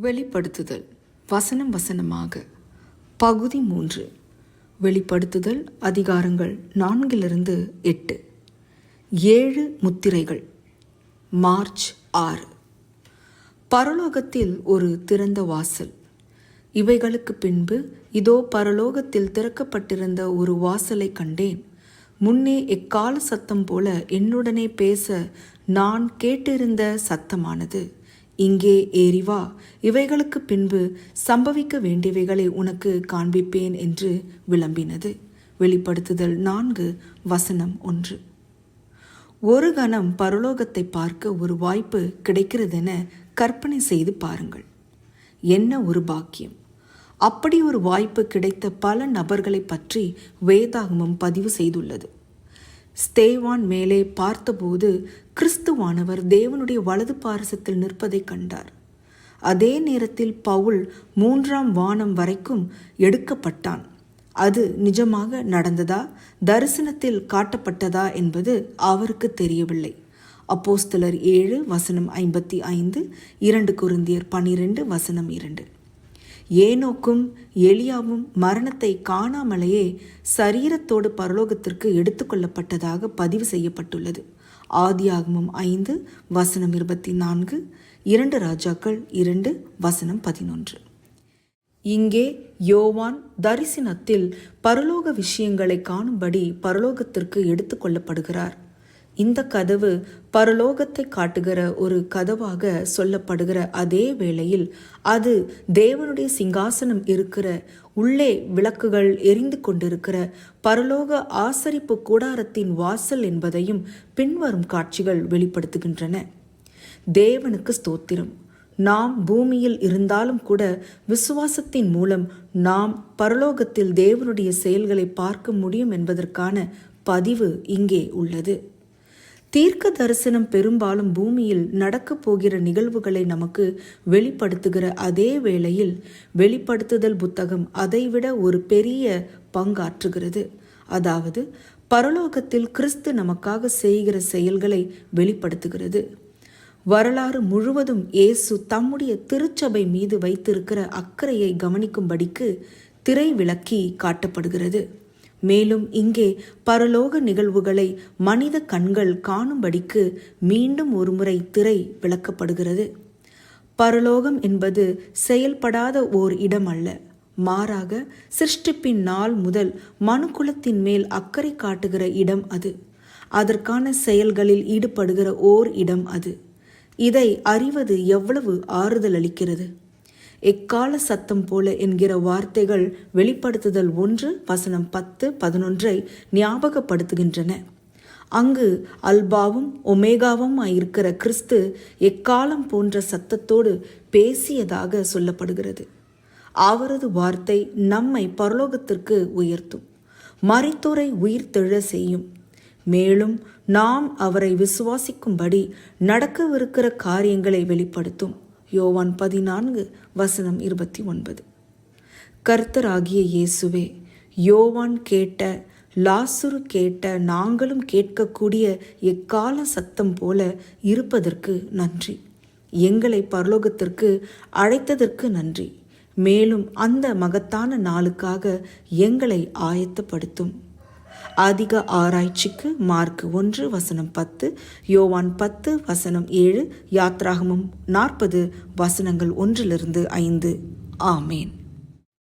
வெளிப்படுத்துதல் வசனம் வசனமாக பகுதி 3. வெளிப்படுத்துதல் அதிகாரங்கள் 4-8. 7 முத்திரைகள். மார்ச் 6. பரலோகத்தில் ஒரு திறந்த வாசல். இவைகளுக்கு பின்பு இதோ பரலோகத்தில் திறக்கப்பட்டிருந்த ஒரு வாசலை கண்டேன். முன்னே எக்கால சத்தம் போல என்னுடனே பேச நான் கேட்டிருந்த சத்தமானது, இங்கே ஏறி வா, இவைகளுக்கு பின்பு சம்பவிக்க வேண்டியவைகளை உனக்கு காண்பிப்பேன் என்று விளம்பினது. வெளிப்படுத்துதல் 4 வசனம் 1. ஒரு கணம் பரலோகத்தை பார்க்க ஒரு வாய்ப்பு கிடைக்கிறதென கற்பனை செய்து பாருங்கள். என்ன ஒரு பாக்கியம்! அப்படி ஒரு வாய்ப்பு கிடைத்த பல நபர்களை பற்றி வேதாகமம் பதிவு செய்துள்ளது. ஸ்தேவான் மேலே பார்த்தபோது கிறிஸ்துவானவர் தேவனுடைய வலது பாரசத்தில் நிற்பதை கண்டார். அதே நேரத்தில் பவுல் 3ஆம் வானம் வரைக்கும் எடுக்கப்பட்டான். அது நிஜமாக நடந்ததா, தரிசனத்தில் காட்டப்பட்டதா என்பது அவருக்கு தெரியவில்லை. அப்போஸ்தலர் 7 வசனம் 55, 2 கொரிந்தியர் 12 வசனம் 2. ஏனோக்கும் எலியாவும் மரணத்தை காணாமலேயே சரீரத்தோடு பரலோகத்திற்கு எடுத்துக்கொள்ளப்பட்டதாக பதிவு செய்யப்பட்டுள்ளது. ஆதியாகமம் 5 வசனம் 24, 2 ராஜாக்கள் 2 வசனம் 11. இங்கே யோவான் தரிசனத்தில் பரலோக விஷயங்களை காணும்படி பரலோகத்திற்கு எடுத்துக்கொள்ளப்படுகிறார். இந்த கதவு பரலோகத்தை காட்டுகிற ஒரு கதவாக சொல்லப்படுகிற அதே வேளையில் அது தேவனுடைய சிங்காசனம் இருக்கிற, உள்ளே விளக்குகள் எரிந்து கொண்டிருக்கிற பரலோக ஆசரிப்பு கூடாரத்தின் வாசல் என்பதையும் பின்வரும் காட்சிகள் வெளிப்படுத்துகின்றன. தேவனுக்கு ஸ்தோத்திரம்! நாம் பூமியில் இருந்தாலும் கூட விசுவாசத்தின் மூலம் நாம் பரலோகத்தில் தேவனுடைய செயல்களை பார்க்க முடியும் என்பதற்கான பதிவு இங்கே உள்ளது. தீர்க்க தரிசனம் பெரும்பாலும் பூமியில் நடக்கப் போகிற நிகழ்வுகளை நமக்கு வெளிப்படுத்துகிற அதே வேளையில் வெளிப்படுத்துதல் புத்தகம் அதைவிட ஒரு பெரிய பங்காற்றுகிறது. அதாவது பரலோகத்தில் கிறிஸ்து நமக்காக செய்கிற செயல்களை வெளிப்படுத்துகிறது. வரலாறு முழுவதும் இயேசு தம்முடைய திருச்சபை மீது வைத்திருக்கிற அக்கறையை கவனிக்கும்படிக்கு திரை விளக்கி காட்டப்படுகிறது. மேலும் இங்கே பரலோக நிகழ்வுகளை மனித கண்கள் காணும்படிக்கு மீண்டும் ஒருமுறை திரை விளக்கப்படுகிறது. பரலோகம் என்பது செயல்படாத ஓர் இடம் அல்ல, மாறாக சிருஷ்டிப்பின் நாள் முதல் மனுக்குலத்தின் மேல் அக்கறை காட்டுகிற இடம் அது. அதற்கான செயல்களில் ஈடுபடுகிற ஓர் இடம் அது. இதை அறிவது எவ்வளவு ஆறுதல் அளிக்கிறது! எக்கால சத்தம் போல என்கிற வார்த்தைகள் வெளிப்படுத்துதல் 1 வசனம் 10, 11 ஞாபகப்படுத்துகின்றன. அங்கு அல்பாவும் ஒமேகாவும் இருக்கிற கிறிஸ்து எக்காலம் போன்ற சத்தத்தோடு பேசியதாக சொல்லப்படுகிறது. அவரது வார்த்தை நம்மை பரலோகத்திற்கு உயர்த்தும், மரித்தோரை உயிர்த்தெழ செய்யும். மேலும் நாம் அவரை விசுவாசிக்கும்படி நடக்கவிருக்கிற காரியங்களை வெளிப்படுத்தும். யோவான் 14 வசனம் 29. கர்த்தராகிய இயேசுவே, யோவான் கேட்ட, லாசரு கேட்ட, நாங்களும் கேட்கக்கூடிய எக்கால சத்தம் போல இருப்பதற்கு நன்றி. எங்களை பரலோகத்திற்கு அழைத்ததற்கு நன்றி. மேலும் அந்த மகத்தான நாளுக்காக எங்களை ஆயத்தப்படுத்தும். அதிக ஆராய்ச்சிக்கு மார்க் 1 வசனம் 10, யோவான் 10 வசனம் 7, யாத்ராகமம் 40 வசனங்கள் 1-5. ஆமேன்.